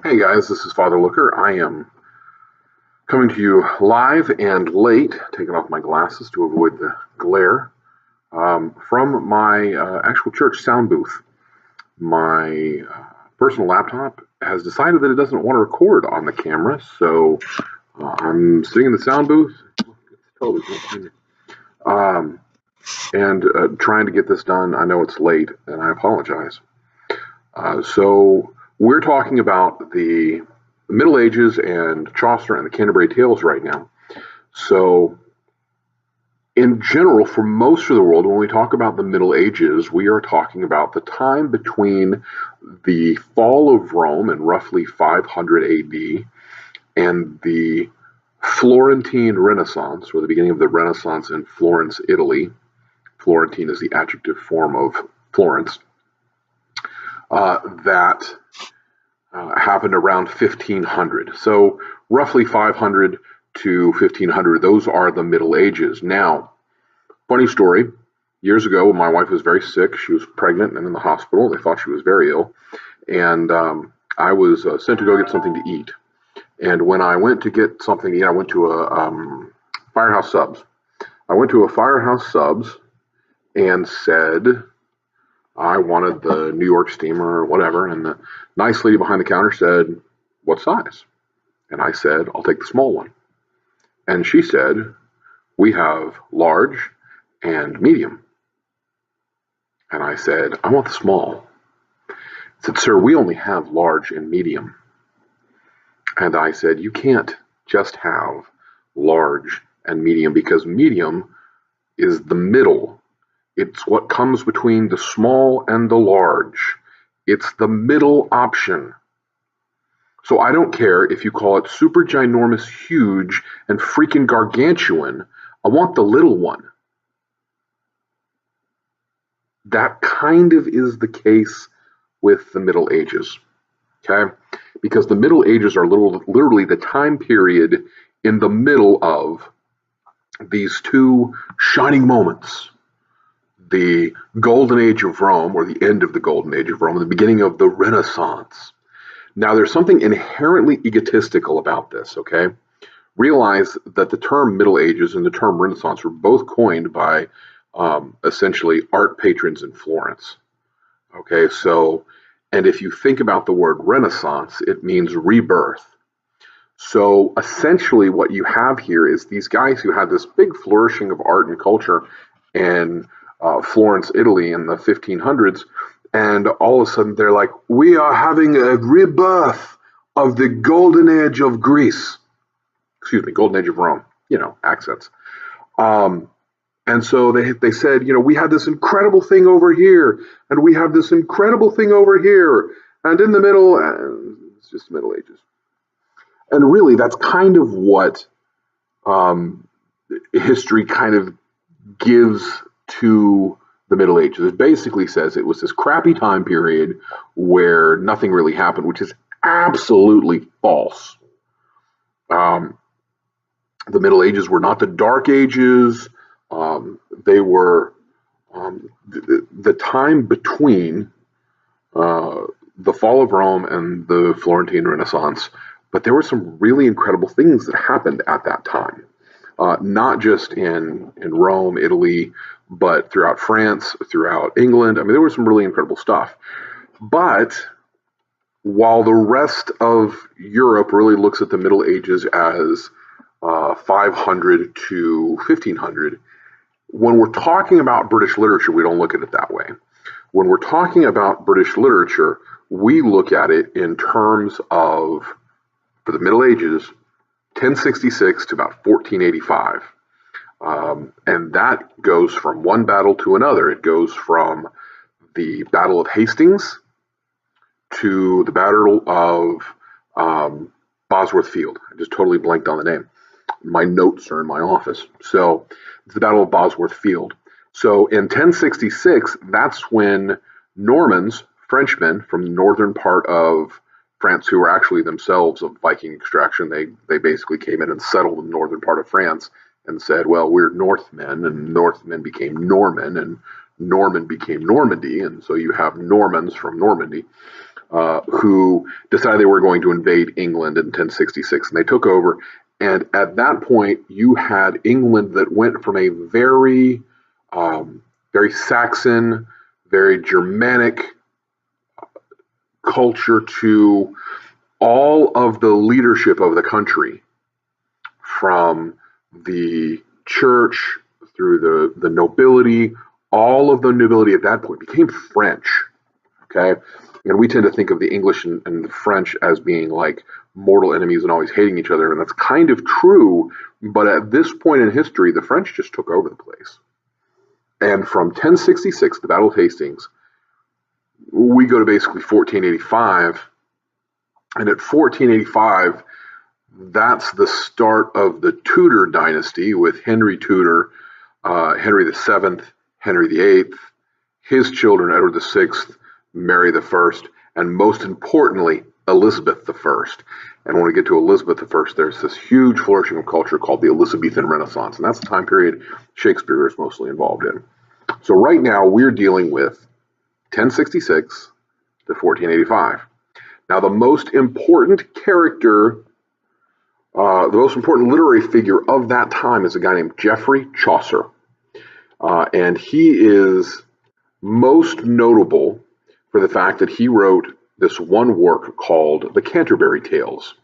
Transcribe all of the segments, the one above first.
Hey guys, this is Father Looker. I am coming to you live and late, taking off my glasses to avoid the glare, from my actual church sound booth. My personal laptop has decided that it doesn't want to record on the camera, so I'm sitting in the sound booth. Um, and trying to get this done. I know it's late, and I apologize. So we're talking about the Middle Ages and Chaucer and the Canterbury Tales right now. So, in general, for most of the world, when we talk about the Middle Ages, we are talking about the time between the fall of Rome in roughly 500 AD and the Florentine Renaissance, or the beginning of the Renaissance in Florence, Italy. Florentine is the adjective form of Florence. That happened around 1500. So roughly 500 to 1500, those are the Middle Ages. Now, funny story, years ago when my wife was very sick, she was pregnant and in the hospital. They thought she was very ill. And I was sent to go get something to eat. And when I went to get something to eat, I went to a Firehouse Subs. I went to a Firehouse Subs and said, I wanted the New York steamer or whatever. And the nice lady behind the counter said, what size? And I said, I'll take the small one. And she said, we have large and medium. And I said, I want the small. I said, sir, we only have large and medium. And I said, you can't just have large and medium because medium is the middle. It's what comes between the small and the large. It's the middle option. So I don't care if you call it super ginormous, huge, and freaking gargantuan. I want the little one. That kind of is the case with the Middle Ages. Okay? Because the Middle Ages are literally the time period in the middle of these two shining moments. The Golden Age of Rome, or the end of the Golden Age of Rome, and the beginning of the Renaissance. Now, there's something inherently egotistical about this, okay? Realize that the term Middle Ages and the term Renaissance were both coined by essentially art patrons in Florence. Okay, so, and if you think about the word Renaissance, it means rebirth. So essentially what you have here is these guys who had this big flourishing of art and culture and Florence, Italy in the 1500s, and all of a sudden they're like, we are having a rebirth of the golden age of Greece. Excuse me, golden age of Rome, accents. And so they said, we had this incredible thing over here, and we have this incredible thing over here, and in the middle, it's just the Middle Ages. And really, that's kind of what history kind of gives to the Middle Ages. It basically says it was this crappy time period where nothing really happened, which is absolutely false. The Middle Ages were not the Dark Ages. They were the time between the fall of Rome and the Florentine Renaissance. But there were some really incredible things that happened at that time. Not just in Rome, Italy, but throughout France, throughout England. I mean, there was some really incredible stuff. But while the rest of Europe really looks at the Middle Ages as 500 to 1500, when we're talking about British literature, we don't look at it that way. When we're talking about British literature, we look at it in terms of, for the Middle Ages, 1066 to about 1485. And that goes from one battle to another. It goes from the Battle of Hastings to the Battle of Bosworth Field. I just totally blanked on the name. My notes are in my office. So it's the Battle of Bosworth Field. So in 1066, that's when Normans, Frenchmen from the northern part of France, who were actually themselves of Viking extraction, they basically came in and settled in the northern part of France and said, well, we're Northmen, and Northmen became Norman, and Norman became Normandy, and so you have Normans from Normandy. who decided they were going to invade England in 1066, and they took over. And at that point, you had England that went from a very Saxon, very Germanic culture to all of the leadership of the country, from the church through the nobility. All of the nobility at that point became French. Okay. And we tend to think of the English and the French as being like mortal enemies and always hating each other. And that's kind of true. But at this point in history, the French just took over the place. And from 1066, the Battle of Hastings, we go to basically 1485. And at 1485, that's the start of the Tudor dynasty with Henry Tudor, Henry VII, Henry VIII, his children, Edward VI, Mary I, and most importantly, Elizabeth I. And when we get to Elizabeth I, there's this huge flourishing of culture called the Elizabethan Renaissance. And that's the time period Shakespeare is mostly involved in. So right now we're dealing with 1066 to 1485. Now the most important character, the most important literary figure of that time is a guy named Geoffrey Chaucer. And he is most notable for the fact that he wrote this one work called the Canterbury Tales.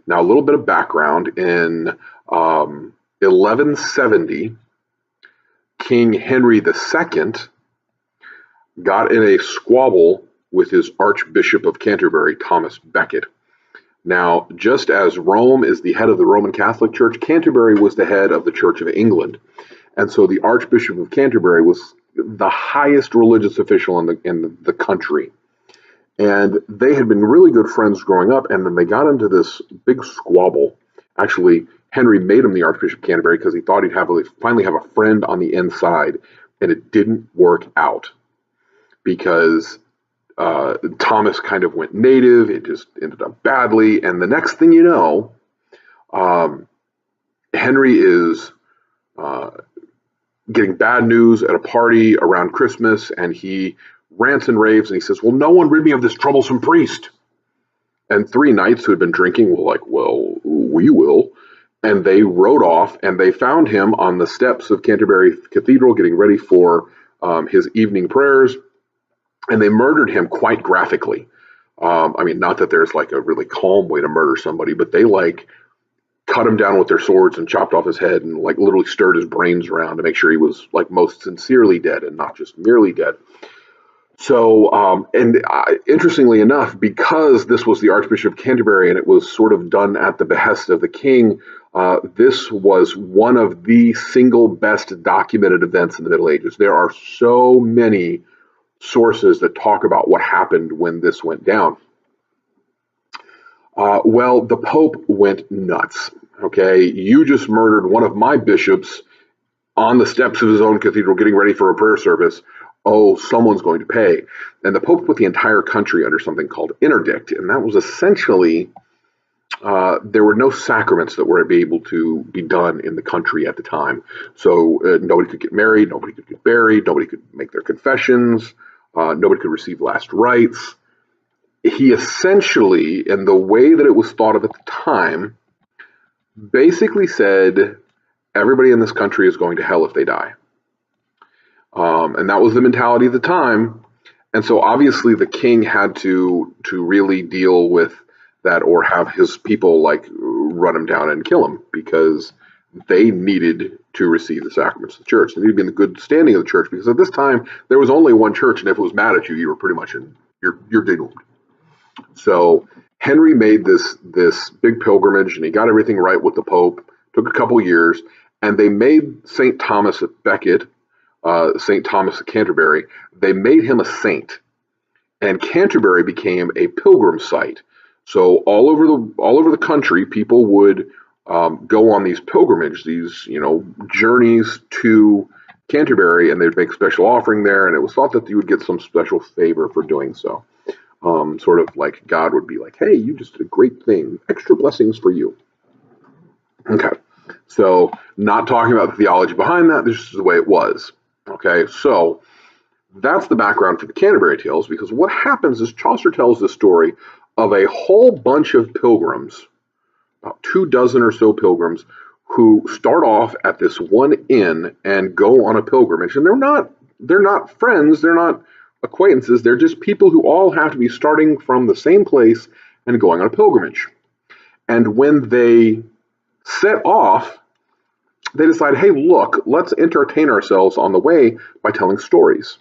Now, a little bit of background. In 1170, King Henry II got in a squabble with his Archbishop of Canterbury, Thomas Becket. Now, just as Rome is the head of the Roman Catholic Church, Canterbury was the head of the Church of England. And so the Archbishop of Canterbury was the highest religious official in the country. And they had been really good friends growing up, and then they got into this big squabble. Actually, Henry made him the Archbishop of Canterbury because he thought he'd finally have a friend on the inside, and it didn't work out because Thomas kind of went native. It just ended up badly, and the next thing you know, Henry is getting bad news at a party around Christmas, and he rants and raves, and he says, "Well, no one rid me of this troublesome priest." And three knights who had been drinking were like, "Well, we will." And they rode off, and they found him on the steps of Canterbury Cathedral getting ready for his evening prayers, and they murdered him quite graphically. I mean, not that there's like a really calm way to murder somebody, but they like cut him down with their swords and chopped off his head and like literally stirred his brains around to make sure he was like most sincerely dead and not just merely dead. So, interestingly enough, because this was the Archbishop of Canterbury and it was sort of done at the behest of the king, this was one of the single best documented events in the Middle Ages. There are so many sources that talk about what happened when this went down. Well, the Pope went nuts. Okay, you just murdered one of my bishops on the steps of his own cathedral getting ready for a prayer service. Oh, someone's going to pay. And the Pope put the entire country under something called interdict. And that was essentially, there were no sacraments that were able to be done in the country at the time. So nobody could get married, nobody could get buried, nobody could make their confessions, nobody could receive last rites. He essentially, in the way that it was thought of at the time, basically said, everybody in this country is going to hell if they die. And that was the mentality at the time. And so obviously the king had to really deal with that or have his people like run him down and kill him because they needed to receive the sacraments of the church. They needed to be in the good standing of the church because at this time there was only one church, and if it was mad at you, you were pretty much you're doomed. So Henry made this big pilgrimage, and he got everything right with the Pope. Took a couple years, and they made St. Thomas at Becket, St. Thomas of Canterbury, they made him a saint, and Canterbury became a pilgrim site. So all over the country, people would go on these pilgrimages, these journeys to Canterbury, and they'd make a special offering there, and it was thought that you would get some special favor for doing so. Sort of like God would be like, "Hey, you just did a great thing, extra blessings for you." Okay, so not talking about the theology behind that. This is the way it was. Okay, so That's the background for the Canterbury Tales, because what happens is Chaucer tells the story of a whole bunch of pilgrims, about 24 or so pilgrims, who start off at this one inn and go on a pilgrimage. And they're not friends, they're not acquaintances, they're just people who all have to be starting from the same place and going on a pilgrimage. And when they set off, they decide, hey, look, let's entertain ourselves on the way by telling stories.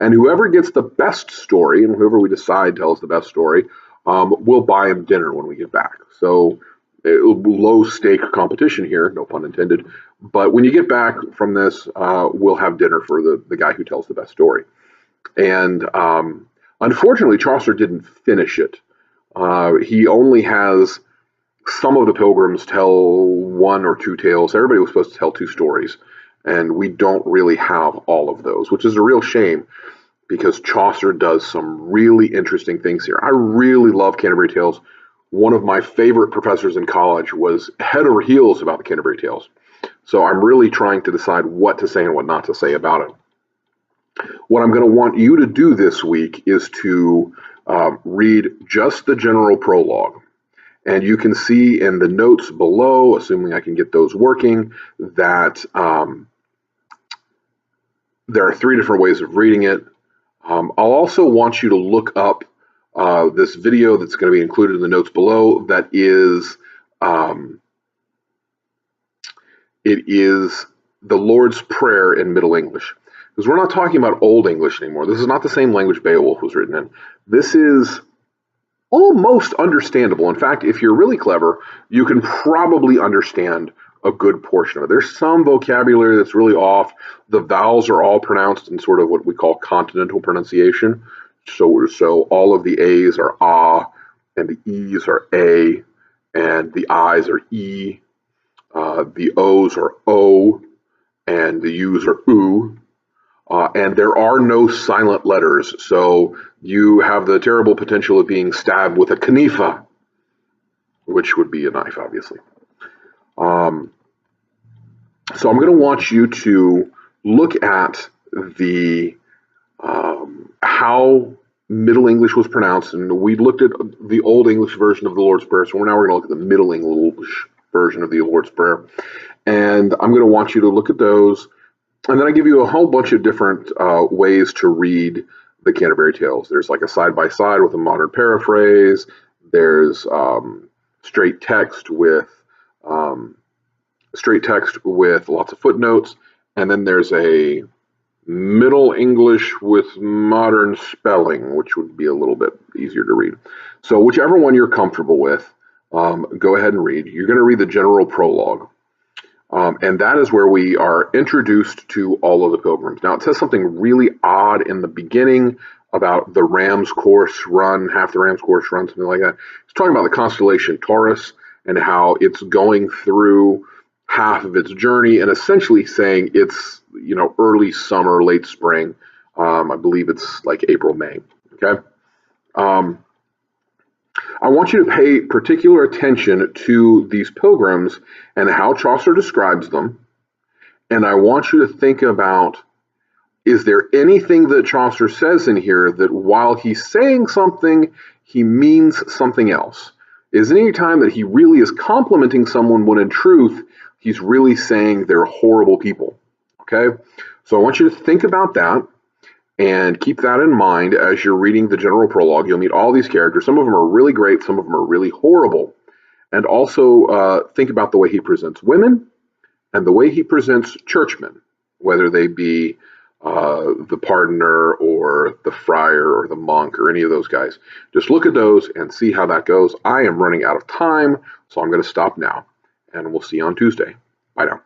And whoever gets the best story, and whoever we decide tells the best story, we'll buy him dinner when we get back. So low stake competition here, no pun intended. But when you get back from this, we'll have dinner for the guy who tells the best story. And unfortunately, Chaucer didn't finish it. He only has some of the pilgrims tell one or two tales. Everybody was supposed to tell two stories. And we don't really have all of those, which is a real shame, because Chaucer does some really interesting things here. I really love Canterbury Tales. One of my favorite professors in college was head over heels about the Canterbury Tales. So I'm really trying to decide what to say and what not to say about it. What I'm going to want you to do this week is to read just the General Prologue. And you can see in the notes below, assuming I can get those working, that there are 3 different ways of reading it. I'll also want you to look up this video that's going to be included in the notes below. That is, it is the Lord's Prayer in Middle English. Because we're not talking about Old English anymore. This is not the same language Beowulf was written in. This is almost understandable. In fact, if you're really clever, you can probably understand a good portion of it. There's some vocabulary that's really off. The vowels are all pronounced in sort of what we call continental pronunciation. So all of the A's are ah, and the E's are A, and the I's are E, the O's are O, and the U's are oo. And there are no silent letters, so you have the terrible potential of being stabbed with a canifa, which would be a knife, obviously. So I'm going to want you to look at the how Middle English was pronounced, and we looked at the Old English version of the Lord's Prayer, so now we're going to look at the Middle English version of the Lord's Prayer. And I'm going to want you to look at those, and then I give you a whole bunch of different ways to read the Canterbury Tales. There's like a side-by-side with a modern paraphrase. There's straight text with lots of footnotes, and then there's a Middle English with modern spelling, which would be a little bit easier to read. So whichever one you're comfortable with, go ahead and read. You're going to read the General Prologue. And that is where we are introduced to all of the pilgrims. Now, it says something really odd in the beginning about the ram's course run, half the ram's course run, something like that. It's talking about the constellation Taurus and how it's going through half of its journey, and essentially saying it's, early summer, late spring. I believe it's like April, May. Okay. I want you to pay particular attention to these pilgrims and how Chaucer describes them. And I want you to think about, is there anything that Chaucer says in here that while he's saying something, he means something else? Is there any time that he really is complimenting someone when in truth, he's really saying they're horrible people? Okay, so I want you to think about that and keep that in mind as you're reading the General Prologue. You'll meet all these characters. Some of them are really great, some of them are really horrible. And also think about the way he presents women and the way he presents churchmen, whether they be the pardoner or the friar or the monk or any of those guys. Just look at those and see how that goes. I am running out of time, so I'm going to stop now, and we'll see you on Tuesday. Bye now.